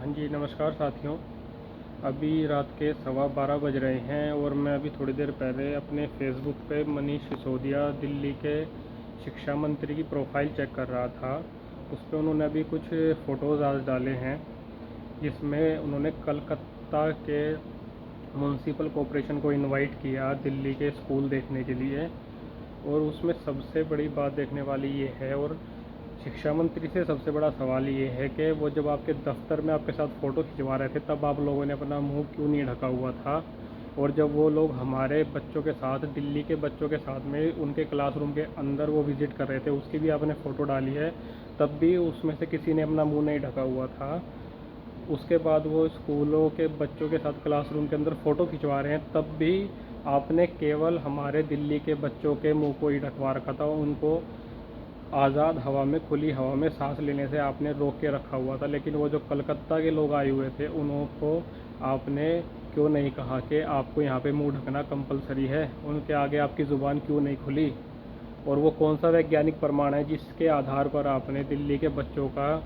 हाँ जी, नमस्कार साथियों। अभी रात के 12:15 बज रहे हैं और मैं अभी थोड़ी देर पहले अपने फेसबुक पे मनीष सिसोदिया दिल्ली के शिक्षा मंत्री की प्रोफाइल चेक कर रहा था। उस पे उन्होंने अभी कुछ फ़ोटोज़ आज डाले हैं, जिसमें उन्होंने कलकत्ता के म्युनिसिपल कॉरपोरेशन को इनवाइट किया दिल्ली के स्कूल देखने के लिए। और उसमें सबसे बड़ी बात देखने वाली ये है, और शिक्षा मंत्री से सबसे बड़ा सवाल ये है कि वो जब आपके दफ्तर में आपके साथ फ़ोटो खिंचवा रहे थे तब आप लोगों ने अपना मुंह क्यों नहीं ढका हुआ था। और जब वो लोग हमारे बच्चों के साथ, दिल्ली के बच्चों के साथ में उनके क्लासरूम के अंदर वो विज़िट कर रहे थे, उसकी भी आपने फ़ोटो डाली है, तब भी उसमें से किसी ने अपना मुंह नहीं ढका हुआ था। उसके बाद वो स्कूलों के बच्चों के साथ क्लासरूम के अंदर फ़ोटो खिंचवा रहे हैं, तब भी आपने केवल हमारे दिल्ली के बच्चों के मुंह को ही ढकवा रखा था। उनको आज़ाद हवा में, खुली हवा में सांस लेने से आपने रोक के रखा हुआ था। लेकिन वो जो कलकत्ता के लोग आए हुए थे, उनको आपने क्यों नहीं कहा कि आपको यहाँ पे मुंह ढकना कंपलसरी है? उनके आगे आपकी ज़ुबान क्यों नहीं खुली? और वो कौन सा वैज्ञानिक प्रमाण है जिसके आधार पर आपने दिल्ली के बच्चों का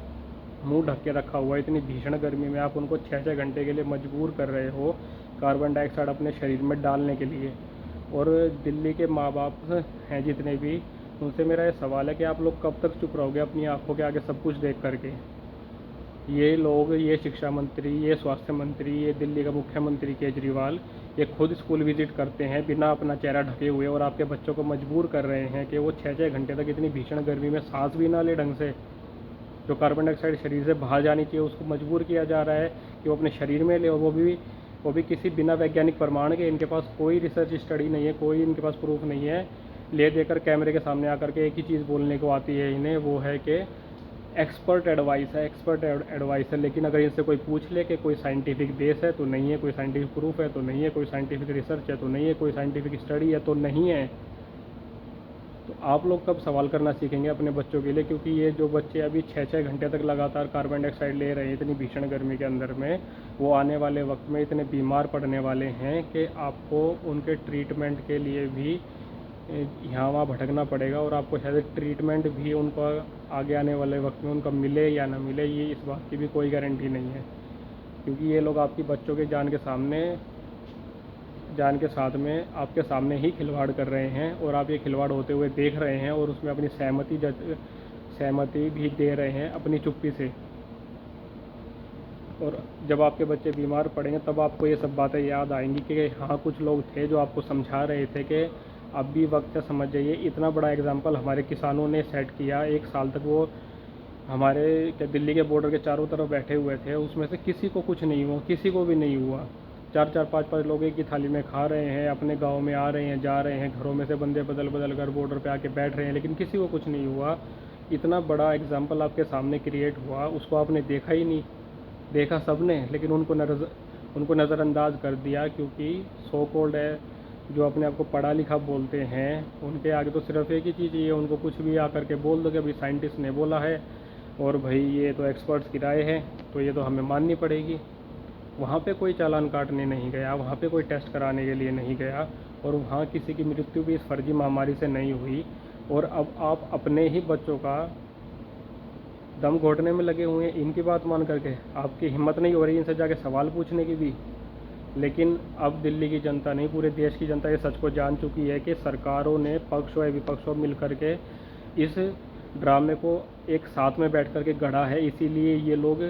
मुंह ढक के रखा हुआ है? इतनी भीषण गर्मी में आप उनको 6-6 घंटे के लिए मजबूर कर रहे हो कार्बन डाइऑक्साइड अपने शरीर में डालने के लिए। और दिल्ली के माँ बाप हैं जितने भी, उनसे मेरा ये सवाल है कि आप लोग कब तक चुप रहोगे अपनी आंखों के आगे सब कुछ देख करके? ये लोग, ये शिक्षा मंत्री, ये स्वास्थ्य मंत्री, ये दिल्ली का मुख्यमंत्री केजरीवाल, ये खुद स्कूल विजिट करते हैं बिना अपना चेहरा ढके हुए, और आपके बच्चों को मजबूर कर रहे हैं कि वो 6-6 घंटे तक इतनी भीषण गर्मी में सांस भी ना ले ढंग से। जो कार्बन डाइऑक्साइड शरीर से बाहर जानी चाहिए उसको मजबूर किया जा रहा है कि वो अपने शरीर में ले, और वो भी किसी बिना वैज्ञानिक प्रमाण के। इनके पास कोई रिसर्च स्टडी नहीं है, कोई इनके पास प्रूफ नहीं है। ले देकर कैमरे के सामने आकर के एक ही चीज़ बोलने को आती है इन्हें, वो है कि एक्सपर्ट एडवाइस है, एक्सपर्ट एडवाइस है। लेकिन अगर इनसे कोई पूछ ले कि कोई साइंटिफिक बेस है तो नहीं है, कोई साइंटिफिक प्रूफ है तो नहीं है, कोई साइंटिफिक रिसर्च है तो नहीं है, कोई साइंटिफिक स्टडी है तो नहीं है, तो आप लोग कब सवाल करना सीखेंगे अपने बच्चों के लिए? क्योंकि ये जो बच्चे अभी 6-6 घंटे तक लगातार कार्बन डाइऑक्साइड ले रहे हैं इतनी भीषण गर्मी के अंदर में, वो आने वाले वक्त में इतने बीमार पड़ने वाले हैं कि आपको उनके ट्रीटमेंट के लिए भी यहाँ वहाँ भटकना पड़ेगा। और आपको शायद ट्रीटमेंट भी उनको आगे आने वाले वक्त में उनका मिले या ना मिले, ये इस बात की भी कोई गारंटी नहीं है। क्योंकि ये लोग आपकी बच्चों के जान के साथ में आपके सामने ही खिलवाड़ कर रहे हैं, और आप ये खिलवाड़ होते हुए देख रहे हैं, और उसमें अपनी सहमति भी दे रहे हैं अपनी चुप्पी से। और जब आपके बच्चे बीमार पड़ेंगे तब आपको ये सब बातें याद आएंगी कि हाँ, कुछ लोग थे जो आपको समझा रहे थे कि अब भी वक्त है, समझ जाइए। इतना बड़ा एग्जाम्पल हमारे किसानों ने सेट किया। 1 साल तक वो हमारे दिल्ली के बॉर्डर के चारों तरफ बैठे हुए थे, उसमें से किसी को कुछ नहीं हुआ, किसी को भी नहीं हुआ। 4-4 5-5 लोग एक ही थाली में खा रहे हैं, अपने गांव में आ रहे हैं, जा रहे हैं, घरों में से बंदे बदल बदल कर बॉर्डर पे आके बैठ रहे हैं, लेकिन किसी को कुछ नहीं हुआ। इतना बड़ा एग्जाम्पल आपके सामने क्रिएट हुआ, उसको आपने देखा ही नहीं। देखा सबने, लेकिन उनको नज़रअंदाज कर दिया, क्योंकि सो कॉल्ड है जो अपने आप को पढ़ा लिखा बोलते हैं, उनके आगे तो सिर्फ एक ही चीज़ चाहिए, उनको कुछ भी आकर के बोल दो कि भाई साइंटिस्ट ने बोला है, और भाई ये तो एक्सपर्ट्स की राय है, तो ये तो हमें माननी पड़ेगी। वहाँ पे कोई चालान काटने नहीं गया, वहाँ पे कोई टेस्ट कराने के लिए नहीं गया, और वहाँ किसी की मृत्यु भी इस फर्जी महामारी से नहीं हुई। और अब आप अपने ही बच्चों का दम घोटने में लगे हुए हैं इनकी बात मान करके। आपकी हिम्मत नहीं हो रही इनसे जाके सवाल पूछने की भी। लेकिन अब दिल्ली की जनता नहीं, पूरे देश की जनता इस सच को जान चुकी है कि सरकारों ने, पक्ष हो या विपक्ष हो, मिल करके इस ड्रामे को एक साथ में बैठ करके गढ़ा है। इसीलिए ये लोग,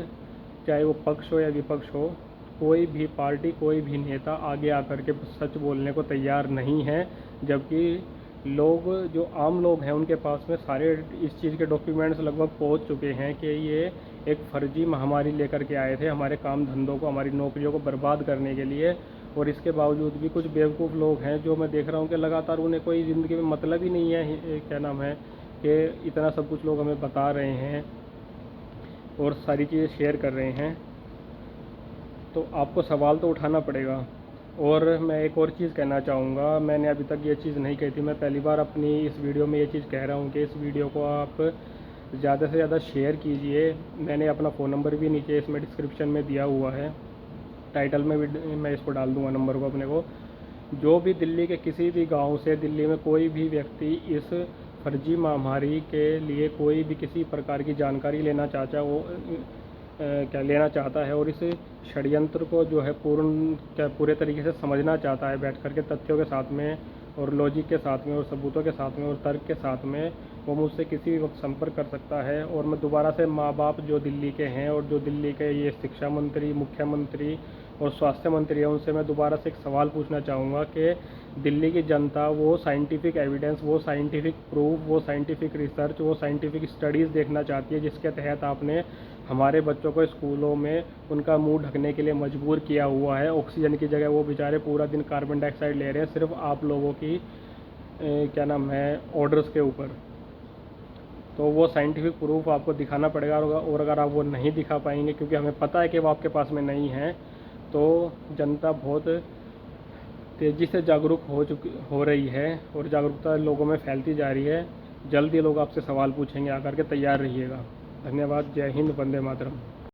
चाहे वो पक्ष हो या विपक्ष हो, कोई भी पार्टी, कोई भी नेता आगे आकर के सच बोलने को तैयार नहीं है। जबकि लोग, जो आम लोग हैं, उनके पास में सारे इस चीज़ के डॉक्यूमेंट्स लगभग पहुंच चुके हैं कि ये एक फर्जी महामारी लेकर के आए थे हमारे काम धंधों को, हमारी नौकरियों को बर्बाद करने के लिए। और इसके बावजूद भी कुछ बेवकूफ़ लोग हैं जो मैं देख रहा हूँ कि लगातार उन्हें कोई ज़िंदगी में मतलब ही नहीं है, क्या नाम है, कि इतना सब कुछ लोग हमें बता रहे हैं और सारी चीज़ें शेयर कर रहे हैं। तो आपको सवाल तो उठाना पड़ेगा। और मैं एक और चीज़ कहना चाहूँगा, मैंने अभी तक ये चीज़ नहीं कही थी, मैं पहली बार अपनी इस वीडियो में ये चीज़ कह रहा हूँ कि इस वीडियो को आप ज़्यादा से ज़्यादा शेयर कीजिए। मैंने अपना फ़ोन नंबर भी नीचे इसमें डिस्क्रिप्शन में दिया हुआ है, टाइटल में भी मैं इसको डाल दूँगा नंबर को अपने को। जो भी दिल्ली के किसी भी गांव से, दिल्ली में कोई भी व्यक्ति इस फर्जी महामारी के लिए कोई भी किसी प्रकार की जानकारी लेना क्या लेना चाहता है और इस षड्यंत्र को जो है पूरे तरीके से समझना चाहता है बैठ कर के, तथ्यों के साथ में और लॉजिक के साथ में और सबूतों के साथ में और तर्क के साथ में, वो मुझसे किसी भी वक्त संपर्क कर सकता है। और मैं दोबारा से माँ बाप जो दिल्ली के हैं और जो दिल्ली के ये शिक्षा मंत्री, मुख्यमंत्री और स्वास्थ्य मंत्री है, उनसे मैं दोबारा से एक सवाल पूछना चाहूँगा कि दिल्ली की जनता वो साइंटिफिक एविडेंस, वो साइंटिफिक प्रूफ, वो साइंटिफिक रिसर्च, वो साइंटिफिक स्टडीज़ देखना चाहती है जिसके तहत आपने हमारे बच्चों को स्कूलों में उनका मुंह ढकने के लिए मजबूर किया हुआ है। ऑक्सीजन की जगह वो बेचारे पूरा दिन कार्बन डाइऑक्साइड ले रहे हैं सिर्फ आप लोगों की क्या नाम है ऑर्डर्स के ऊपर। तो वो साइंटिफिक प्रूफ आपको दिखाना पड़ेगा और अगर आप वो नहीं दिखा पाएंगे, क्योंकि हमें पता है कि वो आपके पास में नहीं है, तो जनता बहुत तेज़ी से जागरूक हो रही है और जागरूकता लोगों में फैलती जा रही है। जल्द ही लोग आपसे सवाल पूछेंगे, आकर के तैयार रहिएगा। धन्यवाद। जय हिंद। वंदे मातरम।